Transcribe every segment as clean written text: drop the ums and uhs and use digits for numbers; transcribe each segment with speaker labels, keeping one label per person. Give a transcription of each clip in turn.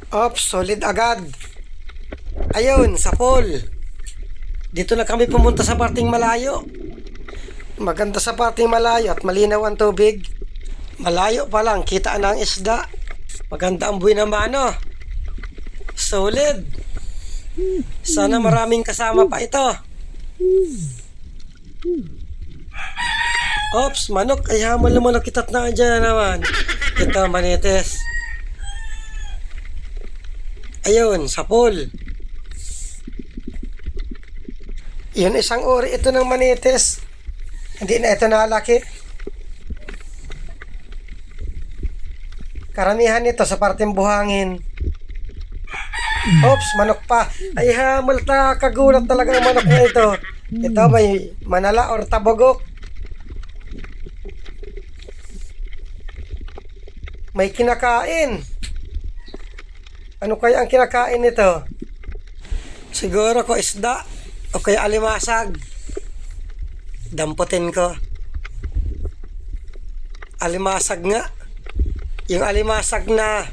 Speaker 1: Ops, solid agad. Ayun, sa pool. Dito na kami pumunta sa parting malayo. Maganda sa parting malayo at malinaw ang tubig. Malayo pa lang, kita na ang isda. Maganda ang buhay naman, no? Solid. Sana maraming kasama pa ito. Ops, manok. Ay, hamon na manok. Itat na dyan na naman. Ito, manites. Ayun, sa pool. Yun, isang uri ito ng manites. Hindi na ito nalaki. Karamihan nito sa parteng buhangin. Oops, manok pa. Ay, hamol ta. Kagulat talaga ang manok na ito. Ito, may manala or tabogok. May kinakain. Ano kaya ang kinakain nito? Siguro ko isda o kaya alimasag. Damputin ko. Alimasag nga. Yung alimasag na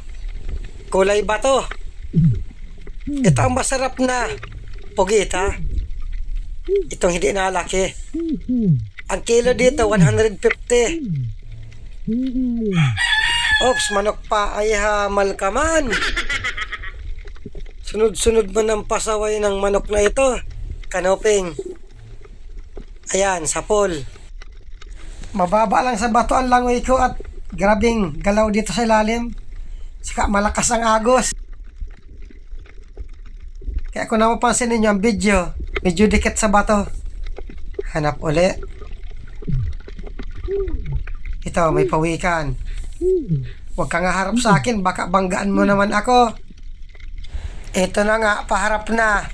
Speaker 1: kulay bato. Ito ang masarap na pugita. Itong hindi nalaki. Ang kilo dito 150. Ops, manok pa. Ay, hamal ka man. Sunod-sunod mo ng pasaway ng manok na ito. Kanoping. Ayan, sa pool. Mababa lang sa bato ang langoy ko at grabing galaw dito sa ilalim. Saka malakas ang agos. Kaya kung napapansin ninyo ang video, medyo dikit sa bato. Hanap uli. Ito, may pawikan. Huwag kang harap sa akin, baka banggaan mo naman ako. Ito na nga, paharap na.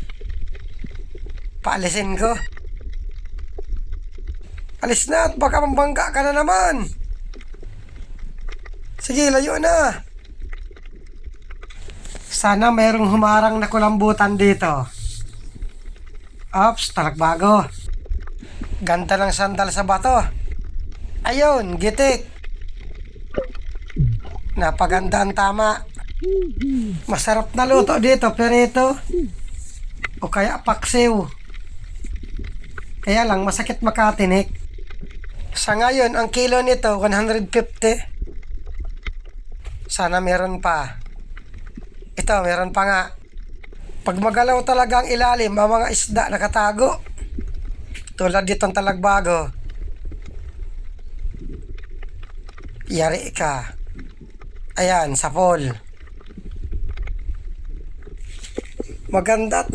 Speaker 1: Paalisin ko. Alis na at baka mambangga ka na naman. Sige, layo na. Sana mayroong humarang na kulambutan dito. Ops, talagbago. Ganda ng sandal sa bato. Ayun, gitik. Napaganda ang tama. Masarap na luto dito, perito. O kaya paksiw. Kaya lang, masakit makatinik. Sa ngayon, ang kilo nito, 150. Sana meron pa. Ito, meron pa nga. Pag magalaw talaga ang ilalim, ang mga isda nakatago. Tulad ditong talagbago. Yari ka. Ayan, sa pool. Maganda at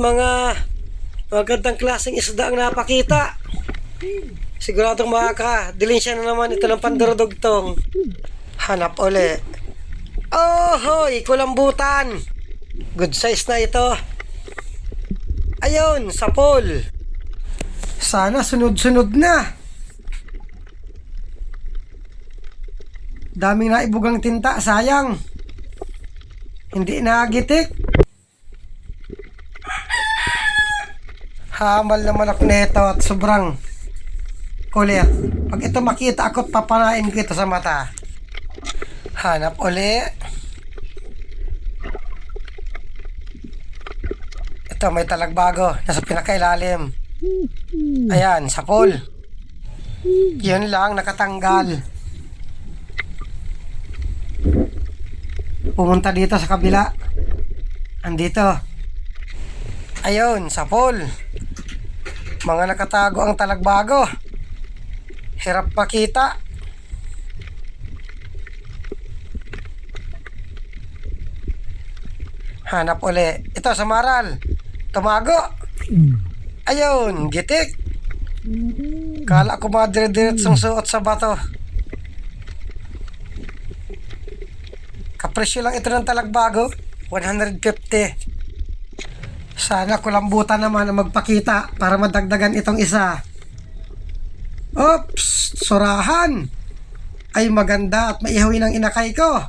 Speaker 1: magandang klaseng isda ang napakita. Siguradong makakadilin siya na naman ito ng pandurudugtong. Hanap uli. Oh, hoy, kulambutan. Good size na ito. Ayun, sa pool. Sana sunod-sunod na. Daming naibugang tinta, sayang. Hindi nagitik. Hamal naman ako nito at sobrang kulit. Pag ito makita ako, papanain ko ito sa mata. Hanap uli. Ito, may talagbago. Nasa pinakailalim. Ayan, sa pool. Yun lang, nakatanggal. Pumunta dito sa kabila. Andito. Ayun, sa pool. Mga nakatago ang talagbago. Hirap makita. Hanap uli. Ito, sa maral. Tumago. Ayun, gitik. Kala ko madire-diretsong suot sa bato. Kapresyo lang ito ng talagbago. 150. Sana kulambutan naman ang magpakita para madagdagan itong isa. Oops, surahan. Ay, maganda at maihawin ang inakay ko.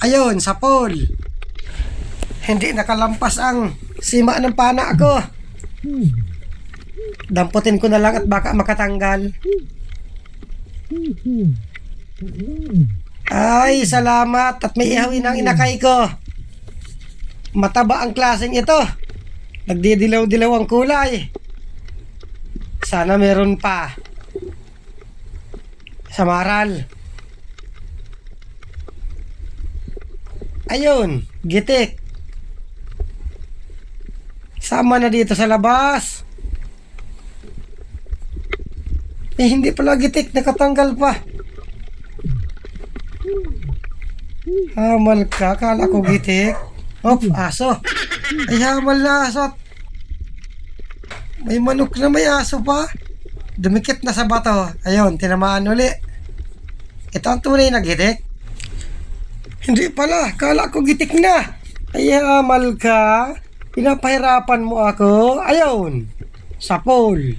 Speaker 1: Ayun, sa pool. Hindi nakalampas ang sima ng pana ko. Damputin ko na lang at baka makatanggal. Ay, salamat at may ihawin ang inakay ko. Mataba ang klaseng ito. Nagdidilaw-dilaw ang kulay. Sana meron pa. Samaral. Ayun, gitik. Sama na dito sa labas. Hindi pala gitik, nakatanggal pa. Hamal ka, kala ko gitik. Aso. Ay, hamal na aso. May manok na may aso pa. Dumikit na sa bato. Ayun, tinamaan uli. Ito ang tunay na gitik. Hindi pala, kala ko gitik na. Ay, hamal ka. Pinapahirapan mo ako. Ayun, sapol.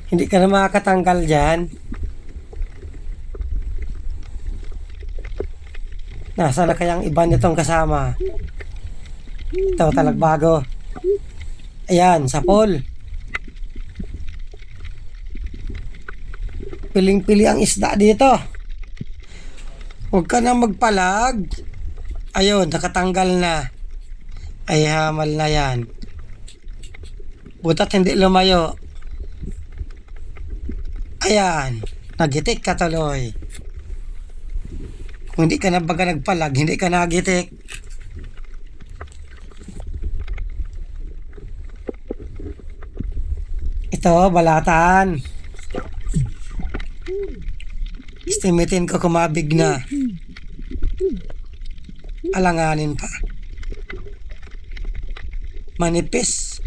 Speaker 1: Hindi ka na makakatanggal dyan. Nasaan na kayang iba nitong kasama? Ito, talagbago. Ayan, sapol. Piling-pili ang isda dito. Huwag ka na magpalag. Ayun, nakatanggal na. Ay, hamal na yan. Butat hindi lumayo. Ayan, nagitik ka tuloy. Kung hindi ka na baga nagpalag, hindi ka nagitik. Ito, balatan. Estimatein ko kumabig na. Alanganin pa. Manipis.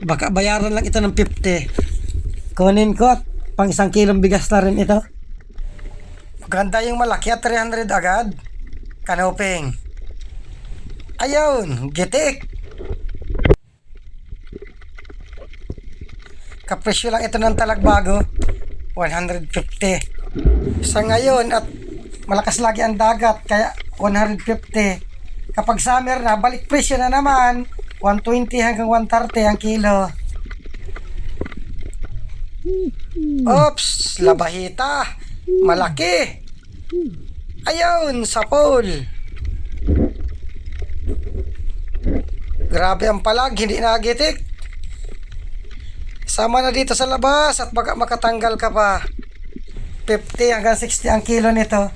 Speaker 1: Baka bayaran lang ito ng 50. Kunin ko at pang 1 kilong bigas na rin ito. Maganda yung malaki at 300 agad. Kanoping. Ayun, gitik. Kapresyo lang ito ng talagbago. 150. Sa ngayon at malakas lagi ang dagat kaya 150. Kapag summer na, balik presyo na naman. 120 hanggang 130 ang kilo. Oops, labahita. Malaki. Ayun, sapol. Grabe ang palag, hindi nagitik. Sama na dito sa labas at baka makatanggal ka pa. 50 hanggang 60 ang kilo nito.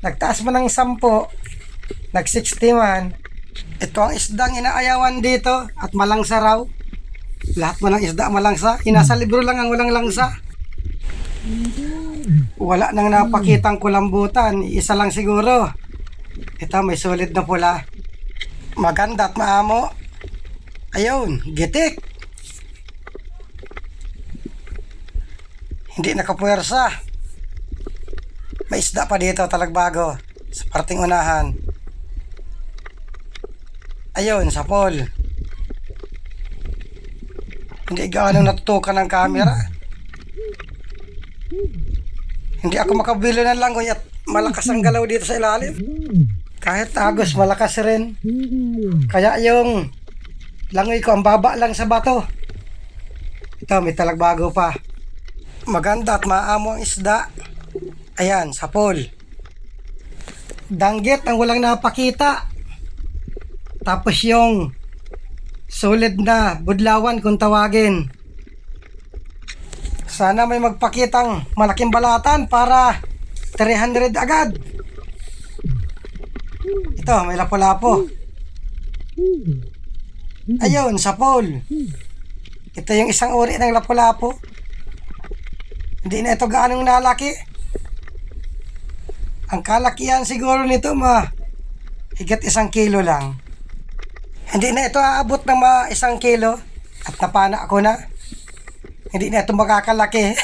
Speaker 1: Nagtaas mo ng 10, nag 60 man. Ito ang isdang inaayawan dito at malangsa raw. Lahat mo ng isda malangsa. Inasa libro lang ang walang langsa. Wala nang napakitang kulambutan. Isa lang siguro. Ito may solid na pula. Maganda at maamo. Ayun, gitik. Hindi nakapuwersa. May isda pa dito, talagbago. Sa parting unahan. Ayun, sapol. Hindi gaano natutukan ng camera. Hindi ako makabili ng langoy at malakas ang galaw dito sa ilalim. Kahit agos, malakas rin. Kaya yung langoy ko, ang baba lang sa bato. Ito, may talagbago pa. Maganda at maamo ang isda. Ayan, sapol. Danggit ang walang napakita. Tapos yung solid na budlawan kung tawagin. Sana may magpakitang malaking balatan para 300 agad. Ito, may lapo-lapo. Ayun, sapol. Ito yung isang uri ng lapo-lapo. Hindi na ito gaanong nalaki. Ang kalakihan siguro nito higit 1 kilo lang. Hindi na ito aabot ng 1 kilo at napana ako na. Hindi na ito makakalaki.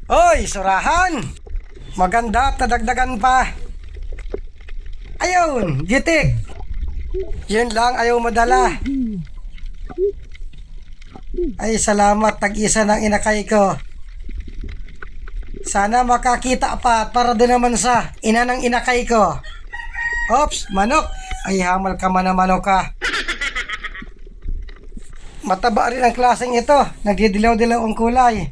Speaker 1: Oy, surahan! Maganda at nadagdagan pa. Ayun, gitik. Yun lang, ayaw madala. Ay, salamat, tag-isa ng inakay ko. Sana makakita pa para doon naman sa ina ng inakay ko. Oops, manok. Ay, hamal ka man na manok ka. Mataba rin ang klaseng ito. Nagdidilaw-dilaw ang kulay.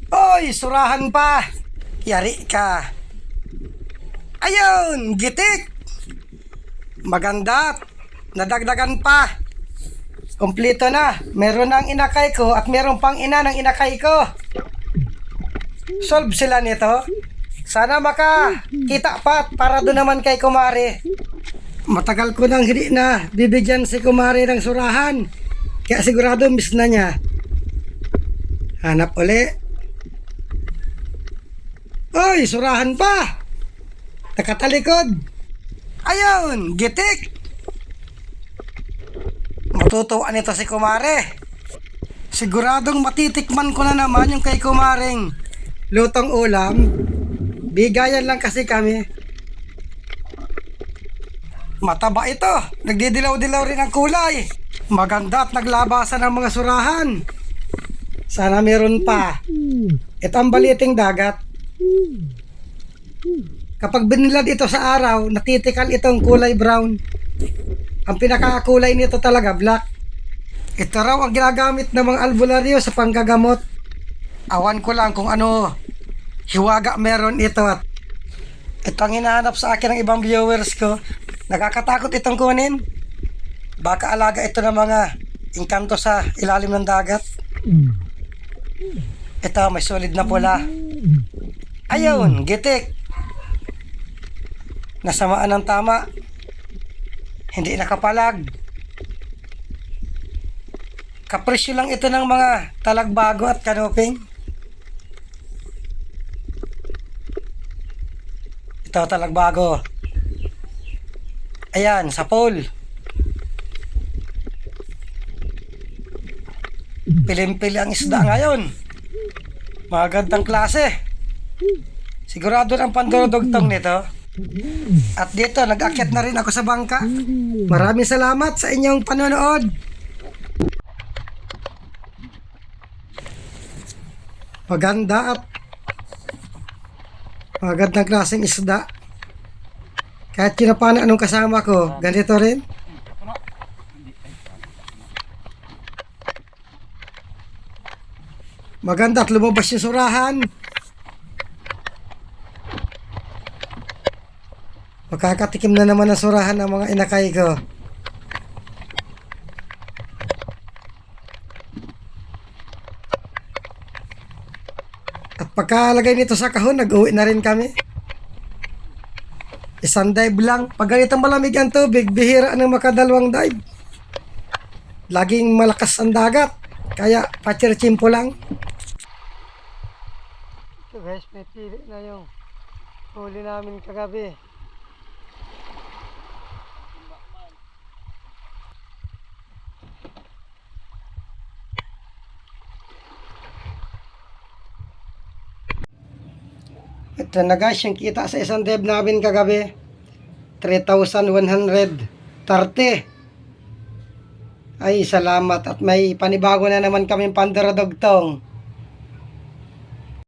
Speaker 1: Oy, surahan pa. Yari ka. Ayun, gitik. Maganda. Nadagdagan pa. Kompleto na. Meron ang inakay ko at meron pang ina ng inakay ko. Solve sila nito. Sana makakita pa para doon naman kay Kumare. Matagal ko nang hindi na bibigyan si Kumare ng surahan. Kaya sigurado miss na niya. Hanap uli. Oy, surahan pa. Nakatalikod. Ayun, gitik. Matutuwa nito si Kumare. Siguradong matitikman ko na naman yung kay Kumaring lutong ulam. Bigayan lang kasi kami. Mataba ito. Nagdidilaw-dilaw rin ang kulay. Maganda at naglabasan ang mga surahan. Sana meron pa. Ito ang baliting dagat. Kapag binilad ito sa araw, natitikal itong kulay brown. Ang pinakakulay nito talaga black. Ito raw ang ginagamit ng mga albularyo sa panggagamot. Awan ko lang kung ano hiwaga meron ito at ito ang hinahanap sa akin ng ibang viewers ko. Nakakatakot itong kunin. Baka alaga ito ng mga engkanto sa ilalim ng dagat. Ito may solid na pula. Ayun, gitik. Nasamaan ng tama. Hindi nakapalag. Kapresyo lang ito ng mga talagbago at kanuping. Ito talagbago. Ayan, sa pole. Pilim-pili ang isda ngayon. Magandang klase. Sigurado ang pandurudugtong nito. At dito, nag-akyat na rin ako sa bangka. Maraming salamat sa inyong panonood. Maganda at magandang klaseng isda. Kahit kinapana anong kasama ko, ganito rin. Maganda at lumabas yung surahan. Makakatikim na naman ng surahan ng mga inakay ko. At pagkalagay nito sa kahon, nag-uwi na rin kami. Isang dive lang. Pag ganitong malamig ang tubig, bihira ng makadalawang dive. Laging malakas ang dagat. Kaya pachirchimpo lang. So guys, may pili na yung huli namin kagabi. Ito na guys, yung kita sa isang dive namin kagabi. 3,130. Ay, salamat. At may panibago na naman kami pandaradugtong.